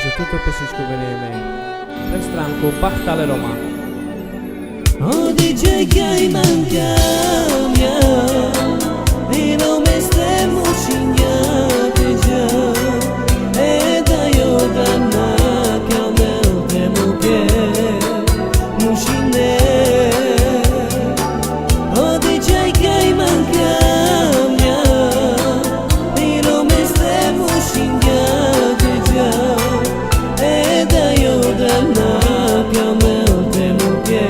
desejo tutto per si scoprire me. Restranco Bachtale Roma. Oh DJ che hai mancato e non mi stiamo scignati già e da io danna che a me temo che muscine. Oh DJ che hai mancato e non mi stiamo scignati già e da io danna che a me temo che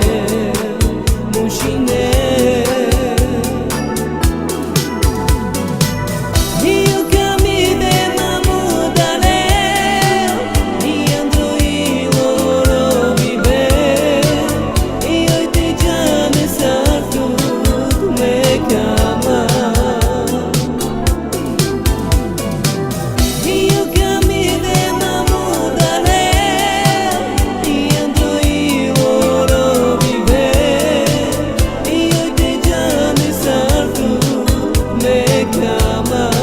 io cammino ma mudale io andro io lo vive io ti già mi sarto tu me chiama io cammino ma mudale io andro io lo vive io ti già mi sarto me chiama